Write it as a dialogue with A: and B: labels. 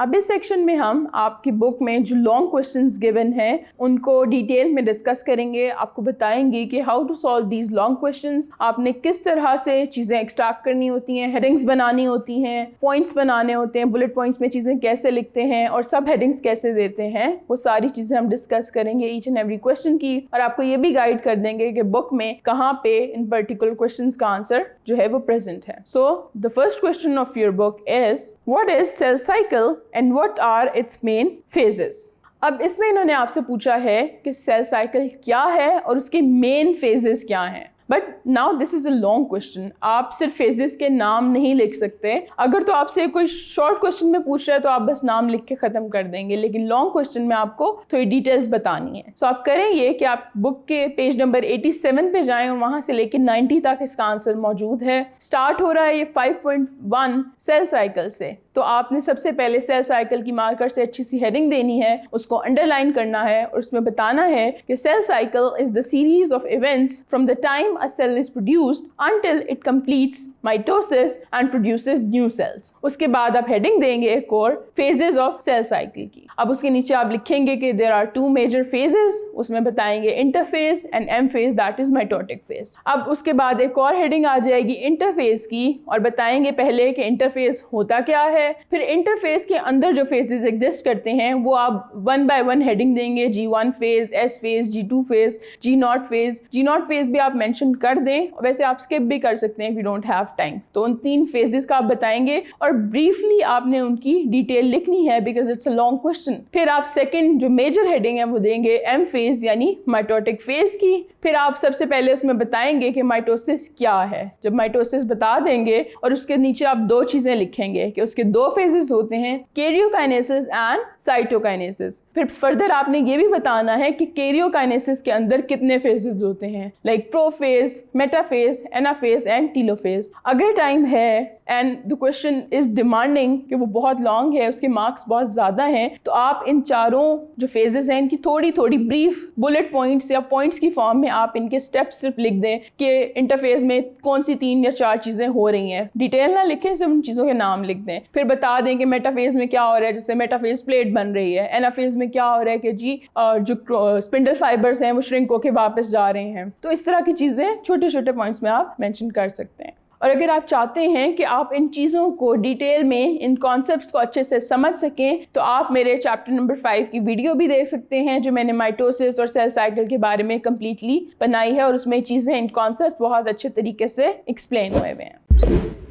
A: अब इस सेक्शन में हम आपकी बुक में जो लॉन्ग क्वेश्चंस गिवन हैं उनको डिटेल में डिस्कस करेंगे, आपको बताएंगे कि how to solve these long questions, आपने किस तरह से चीज़ें एक्सट्रैक्ट करनी होती हैं, हेडिंग्स बनानी होती हैं, पॉइंट्स बनाने होते हैं, बुलेट पॉइंट्स में चीज़ें कैसे लिखते हैं और सब हेडिंग्स कैसे देते हैं, वो सारी चीज़ें हम डिस्कस करेंगे ईच एंड एवरी क्वेश्चन की, और आपको ये भी गाइड कर देंगे कि बुक में कहाँ पे इन पर्टिकुलर क्वेश्चंस का आंसर जो है वो प्रेजेंट है। So the first question of your book is what is cell cycle and what are its main phases. अब इसमें इन्होंने आपसे पूछा है कि सेल साइकिल क्या है और उसके मेन फेजेस क्या हैं। But now this is a long question, आप सिर्फ फेजेस के नाम नहीं लिख सकते। अगर तो आपसे कोई शॉर्ट क्वेश्चन में पूछ रहा है तो आप बस नाम लिख के ख़त्म कर देंगे, लेकिन लॉन्ग क्वेश्चन में आपको थोड़ी डिटेल्स बतानी है। सो आप करें ये कि आप बुक के पेज नंबर 87 पे जाएं और वहाँ से लेकर 90 तक इसका आंसर मौजूद है। स्टार्ट हो रहा है ये 5.1 सेल साइकिल से, तो आपने सबसे पहले सेल साइकिल की मार्कर से अच्छी सी हेडिंग देनी है, उसको अंडरलाइन करना है और उसमें बताना है कि cell cycle is the series of events from the time a cell is produced until it completes mitosis and produces new cells। उसके बाद आप हेडिंग देंगे एक और phases of cell cycle की। अब उसके नीचे आप लिखेंगे कि there are two major phases, उसमें बताएंगे interphase and M phase that is mitotic phase. अब उसके बाद एक और हेडिंग आ जाएगी इंटरफेज की और बताएंगे पहले कि इंटरफेज होता क्या है, फिर इंटरफेज के अंदर जो फेजेस एग्जिस्ट करते हैं वो आप 1 by 1 हेडिंग देंगे, G1 phase, S phase, G2 phase, G0 phase. G0 phase भी आप मेंशन कर दें, वैसे आप स्किप भी कर सकते हैं if you don't have time। तो उन 3 फेजेस का आप बताएंगे और ब्रीफली आपने उनकी डिटेल लिखनी है because it's a long question. फिर आप सेकंड जो मेजर हेडिंग है वो देंगे एम फेज यानी माइटोटिक फेज की। फिर आप सबसे पहले उसमें बताएंगे कि माइटोसिस क्या है। जब माइटोसिस बता देंगे और उसके नीचे आप 2 चीजें लिखेंगे कि उसके 2 फेजेस होते हैं, कैरियोकाइनेसिस एंड साइटोकाइनेसिस। फिर फर्दर आपने ये भी बताना है कि कैरियोकाइनेसिस के अंदर कितने फेजेस होते हैं, like prophase, metaphase, anaphase and telophase. अगर टाइम है and the question is demanding कि वो बहुत लॉन्ग है, उसके मार्क्स बहुत ज़्यादा हैं, तो आप इन चारों जो फेजेस हैं इनकी थोड़ी थोड़ी ब्रीफ बुलेट पॉइंट्स या पॉइंट्स की फॉर्म में आप इनके स्टेप्स सिर्फ लिख दें कि इंटरफेज में कौन सी 3 या 4 चीज़ें हो रही हैं। डिटेल ना लिखें, सिर्फ उन चीज़ों के नाम लिख दें। फिर बता दें कि मेटाफेज में क्या हो रहा है, जैसे मेटाफेज प्लेट बन रही है, एनाफेज में क्या हो रहा है कि जी जो स्पिंडल फाइबर्स हैं वो श्रिंक होके वापस जा रहे हैं। तो इस तरह की चीज़ें छोटे छोटे पॉइंट्स में आप मेंशन कर सकते हैं। और अगर आप चाहते हैं कि आप इन चीज़ों को डिटेल में, इन कॉन्सेप्ट्स को अच्छे से समझ सकें, तो आप मेरे चैप्टर नंबर 5 की वीडियो भी देख सकते हैं जो मैंने माइटोसिस और सेल साइकिल के बारे में कम्प्लीटली बनाई है और उसमें चीज़ें, इन कॉन्सेप्ट बहुत अच्छे तरीके से एक्सप्लेन हुए हैं।